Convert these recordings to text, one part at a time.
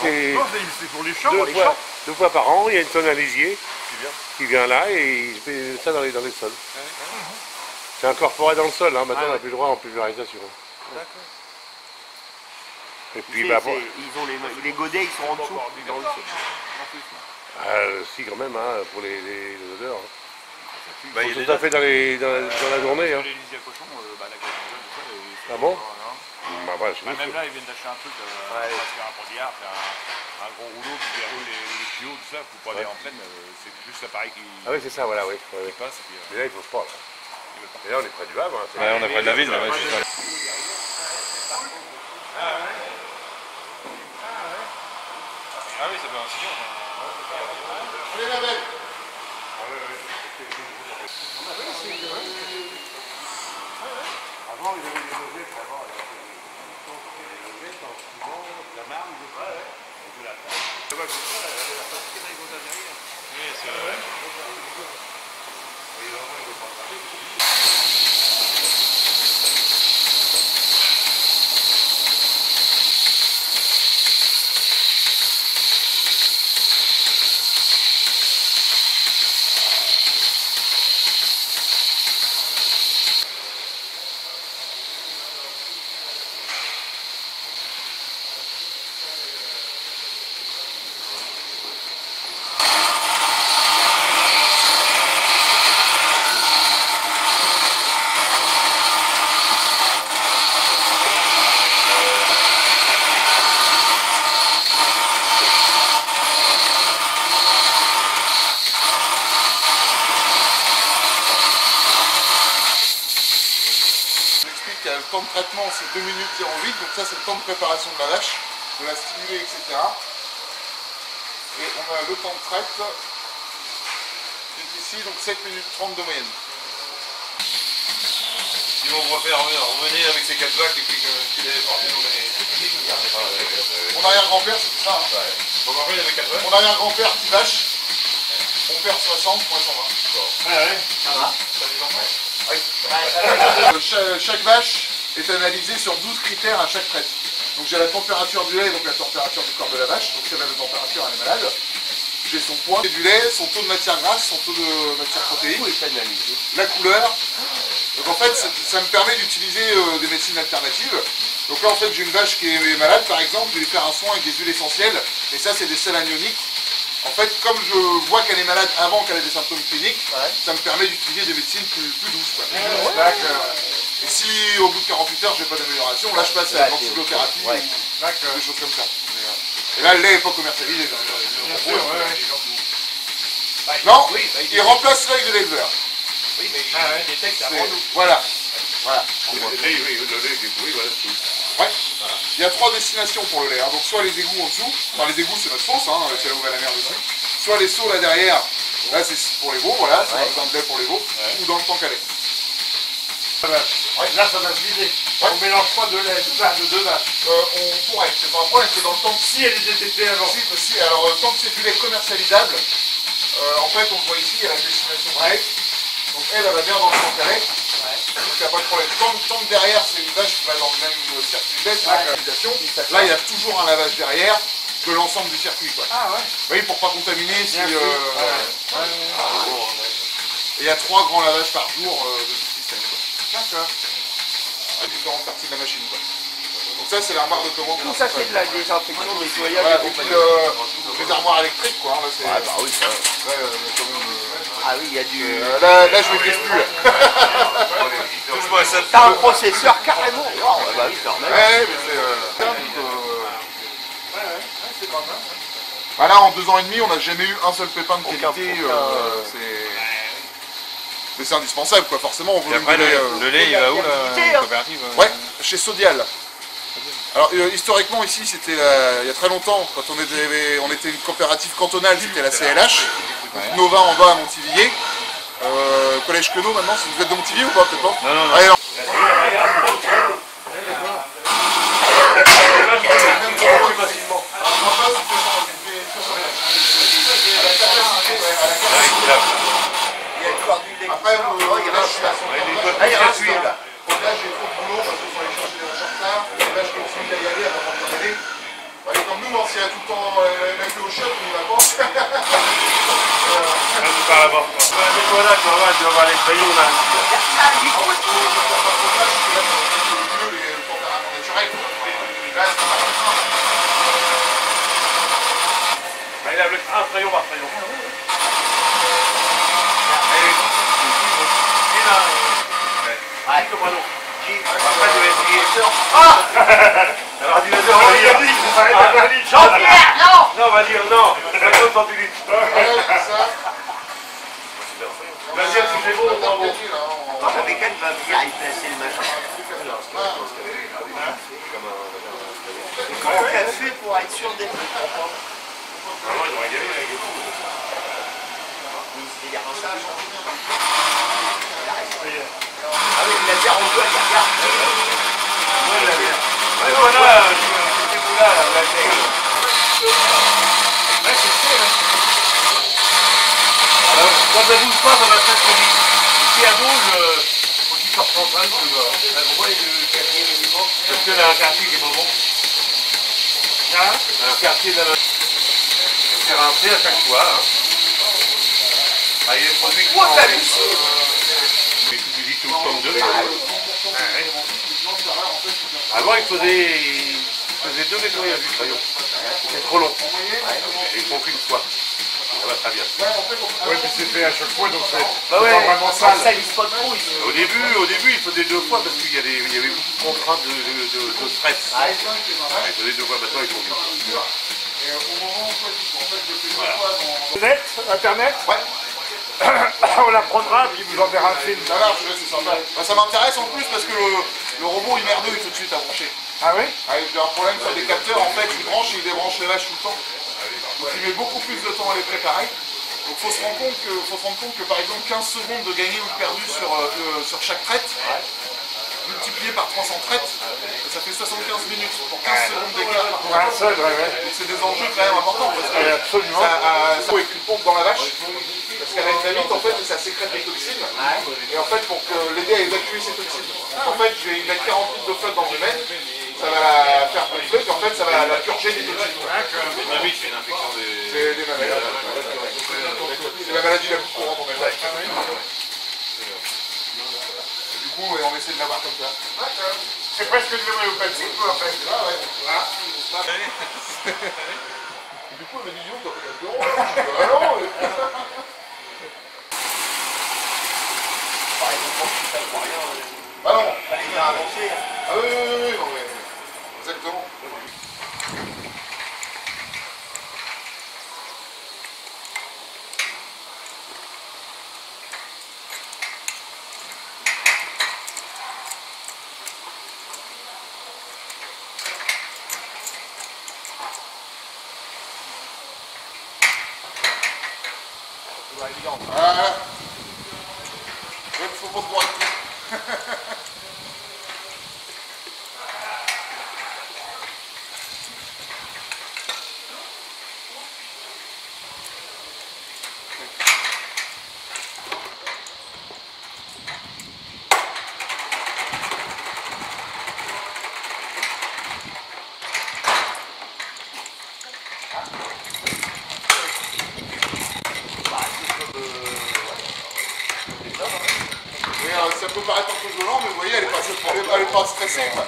c'est... Non, c'est pour les champs. Deux fois par an, il y a une tonne à lisier qui vient là et il fait ça dans les sols. C'est incorporé dans le sol, hein. Maintenant on n'a plus le droit en pulvérisation. D'accord. Et puis bah, ils ont les godets, ils sont en dessous. Dans le sol. si quand même, hein, pour les odeurs. Hein. Bah, il tout à fait dans la journée. Hein. Les lisiers à cochon, Ah bon? Bah, voilà, même là, ils viennent d'acheter un truc, faire un brodillard, faire un gros rouleau qui déroule les tuyaux, tout ça, pour pas aller en pleine, c'est juste l'appareil qui... Ah oui, c'est ça, voilà, oui. passe. Mais là, il ne faut pas. Là. Et là, on est près du Havre. Hein, on est près de la ville, là, c'est ça. Ah oui, ça fait un sillon. Allez, la belle. Avant, ils avaient des logettes, avant, il y avait des logettes en souvent, de la marne, de la terre. Tu vois, comme ça, elle avait la face qui est très grosse derrière. Oui, c'est vrai. Et vraiment, ils ne vont pas parler. Le temps de traitement c'est 2 minutes 08, donc ça c'est le temps de préparation de la vache, de la stimuler, etc. Et on a le temps de traite qui est ici, donc 7 minutes 30 de moyenne. Si on va faire revenir avec ces 4 vaches qu'il avait porté dans les... Mon arrière-grand-père c'était ça. Hein. Mon grand-père il avait 4 vaches. Mon arrière-grand-père 10 vaches, mon père 60, moi 120. Ah ouais, ça va. Oui. Chaque vache est analysée sur 12 critères à chaque traite. Donc j'ai la température du lait, donc la température du corps de la vache, donc si elle a la température, elle est malade. J'ai son poids du lait, son taux de matière grasse, son taux de matière protéine, la couleur. Donc en fait, ça me permet d'utiliser des médecines alternatives. Donc là en fait j'ai une vache qui est malade par exemple, je vais lui faire un soin avec des huiles essentielles, et ça c'est des sels anioniques. En fait, comme je vois qu'elle est malade avant qu'elle ait des symptômes cliniques, ça me permet d'utiliser des médecines plus douces. Quoi. Et si au bout de 48 heures, j'ai pas d'amélioration, là je passe à l'antibiothérapie, des choses comme ça. Et là, le lait n'est pas commercialisé. Non, il remplace l'œil de l'éleveur. Oui, mais il détecte avant nous. Voilà. Voilà. Le lait est pourri, voilà, c'est tout. Ouais. Il y a 3 destinations pour le lait. Hein. Donc soit les égouts en dessous, enfin les égouts c'est notre fosse, hein, c'est là où va la mer dessus. Soit les seaux là derrière, là c'est pour les veaux, voilà, c'est un de lait pour les veaux, ou dans le tank à lait. Là ça va se vider. On mélange pas de lait, de deux vaches. On pourrait, c'est pas un problème, c'est dans le tank. Si elle est détectée avant. Si, alors tant que c'est du lait commercialisable, en fait on le voit ici, il y a la destination lait. Donc elle va bien dans le tank à lait. Donc il n'y a pas de problème. Tant que derrière c'est une vache qui va dans le même circuit de lait, c'est la commercialisation. Là il y a toujours un lavage derrière de l'ensemble du circuit. Quoi. Ah ouais. Oui, pour pas contaminer. Si, et il y a 3 grands lavages par jour de tout le système. D'accord. À différentes parties de la machine. Quoi. Donc ça c'est l'armoire de commande. Tout ça c'est de la désinfection, de nettoyage. Voilà, et puis les armoires électriques quoi. Là, ah bah oui ça. Ah oui, il y a du... là je me casse plus. T'as un processeur carrément. Oh, bah oui, quand même. Ouais, mais c'est pas mal. Bah là, en 2 ans et demi, on n'a jamais eu un seul pépin de qualité. Mais c'est indispensable, quoi. Forcément, on veut après, le lait, il va où, la coopérative? Ouais, chez Sodial. Alors, historiquement, ici, c'était il y a très longtemps, quand on était une coopérative cantonale, c'était la CLH. Donc, Nova en bas à Montivilliers. Collège Queneau maintenant, si vous êtes de Montivilliers ou pas, peut-être pas? Non, non, non. Allez, après, là, je suis à 100. Là, j'ai trop de boulot parce qu'il faut aller chercher les vaches en retard. Les vaches continuent à y aller avant de y aller. Comme nous, l'ancien qu'il y a tout le temps la queue au shop, on y va pas. Par là-bas. Voilà, tu vas voir les crayons là. Il a un crayon par crayon. Après, je vais essayer. Alors, dis-le, Jean-Pierre, non! Non, vas-y, non! 50 centilitres. Vas-y, si c'est bon, on prend bon. Avec elle va venir y placer le machin. Comment on a fait pour être sûr des trucs? Vraiment, ils auraient gagné avec les coups. C'est-à-dire un sage. Ah oui, il a dit en deux, il regarde. Ouais, voilà, c'était vous là, la tête. Ouais, c'est sûr, hein. Alors, quand ça bouge pas, ça va très trop vite. Ici à gauche, faut qu'il sorte en train de se voir. Pourquoi le quartier est bon? Parce qu'il y a un quartier qui est pas bon. Hein? Un quartier de la c'est rentré à chaque fois. Ah, il y a des produits qui sont... Mais tu dis tout comme deux. Avant, il faisait 2 nettoyages du crayon. C'est trop long. Et ils font qu'une fois. Ça va très bien. Oui, puis c'est fait à chaque fois, donc c'est Bah ouais. pas vraiment sale. Ça, il se pas trop. Au début, il faisait 2 fois parce qu'il y avait beaucoup de contraintes de stress. Il faisait 2 fois, maintenant ils font mieux. Net, Internet. Ouais. On la prendra, puis il vous enverra un film. Ça marche, ouais, c'est sympa. Bah, ça m'intéresse en plus parce que le robot il merdouille tout de suite à brancher. Ah oui? J'ai un problème sur des capteurs, en fait, il branche et il débranche les vaches tout le temps. Donc il met beaucoup plus de temps à les préparer. Donc il faut se rendre compte que par exemple 15 secondes de gagné ou de perdu sur chaque traite, multiplié par 300 traites, ça fait 75 minutes pour 15 secondes d'écart par Un seul, ouais. Donc c'est des enjeux quand même importants parce que Absolument. ça avec une pompe dans la vache, parce qu'elle a une amide en fait et ça sécrète des toxines. Et en fait pour l'aider à évacuer ces toxines. En fait je vais mettre 40 litres de flotte dans une mène, ça va la faire gonfler et en fait ça va la purger des toxines. Ma vie, c'est une infection C'est des maladies. C'est la maladie la plus courante en élevage. Du coup on essaie de l'avoir comme ça. C'est presque de l'homéopathie, quoi, en fait. Ah ouais. Du coup, elle m'a dit, dis donc, t'as fait 4 euros. Ah non, ah non. Il a avancé. Ah oui, non mais... Exactement. Voilà. Il faut pas te boire le coup. Ça peut paraître un peu violent, mais vous voyez, elle est pas stressée, quoi.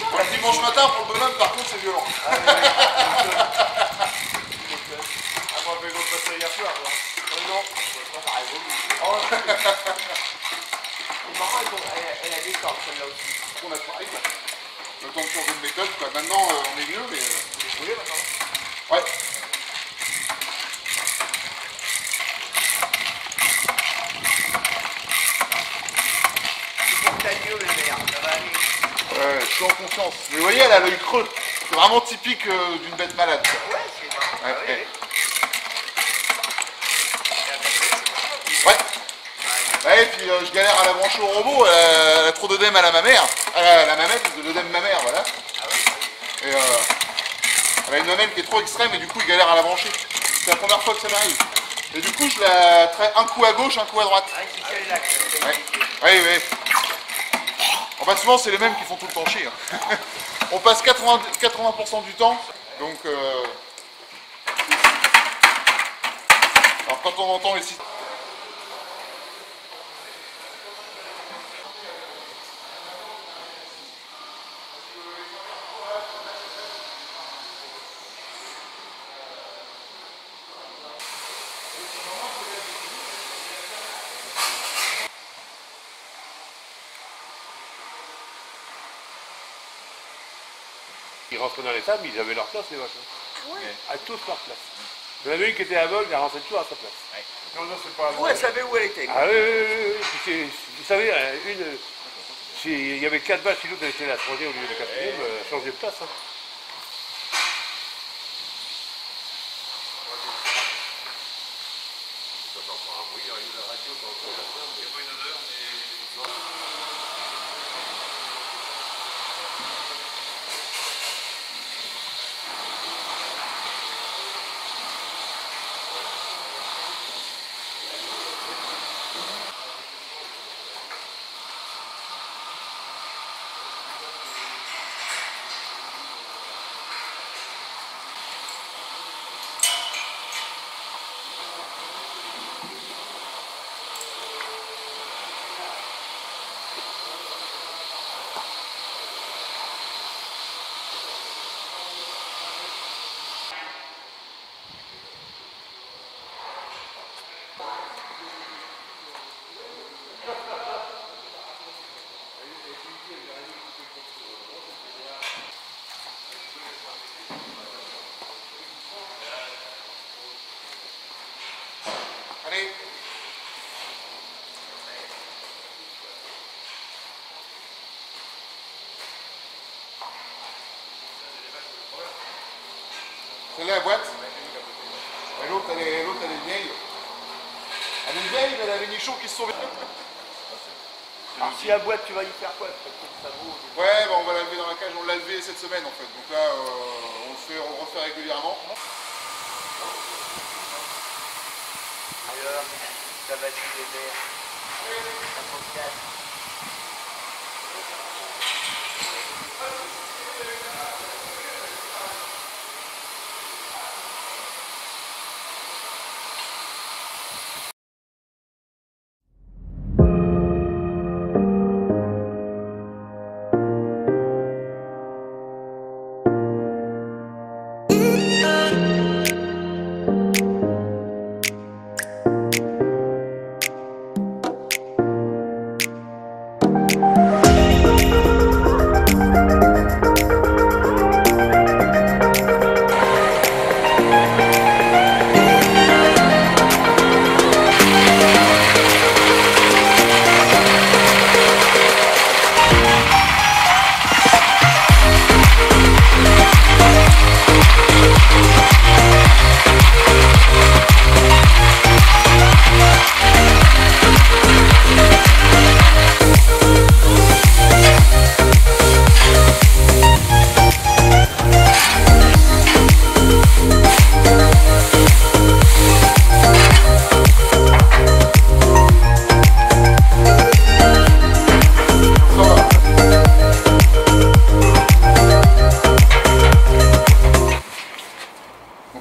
Pour le dimanche matin, pour le bonhomme, par contre, c'est violent. Après, on fait l'autre passer hier soir, quoi. Non. Elle a des cordes, celle-là aussi. On a pareil, quoi. Le temps de changer de méthode, quoi. Maintenant, on est mieux, mais... Vous voulez, maintenant? Ouais. C'est pour ta gueule, le merde, ça va aller. Ouais, je suis en confiance. Mais vous voyez, elle a l'œil creux. C'est vraiment typique d'une bête malade, quoi. Ouais, c'est marrant. Ouais, Ah oui, ouais. oui. Ouais. Ouais, et puis je galère à la brancher au robot, elle a trop d'œdème à la mammaire. La mamelle, de l'œdème mammaire, voilà. Et elle a une mamelle qui est trop extrême et du coup il galère à la brancher. C'est la première fois que ça m'arrive. Et du coup je la traite un coup à gauche, un coup à droite. Ah, c'est celle-là. Ouais. Oui, oui. En fait, souvent, c'est les mêmes qui font tout le temps chier. Hein. On passe 80% du temps, donc... Alors, quand on entend les sites... Ils rentraient dans les tables, ils avaient leur place, les vaches. Oui. À tous leur place. Il y en avait une qui était aveugle, elle rentrait toujours à sa place. Non, non, c'est pas... Ouais, elle savait où elle était. Ah oui, oui, oui. Vous savez, il y avait 4 vaches, et l'autre elle était la 3e au lieu de la 4e, elle changeait de place. Hein. Allez. Celle-là, la boîte. Et l'autre, elle est vieille. Elle est vieille, mais elle a les nichons qui se sont... Alors si la boîte, tu vas y faire quoi? Ouais, bah on va la lever dans la cage. On l'a levé cette semaine, en fait. Donc là, on le refait régulièrement. Alors, ça va être les verts. 54.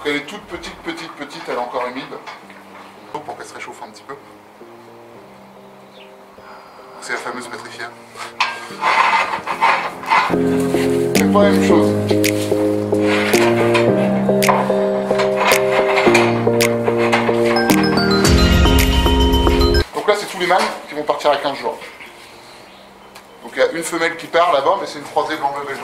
Elle est toute petite, elle est encore humide. Pour qu'elle se réchauffe un petit peu. C'est la fameuse pétrifière. C'est pas la même chose. Donc là, c'est tous les mâles qui vont partir à 15 jours. Donc il y a une femelle qui part là-bas, mais c'est une croisée blanc-bleu belge.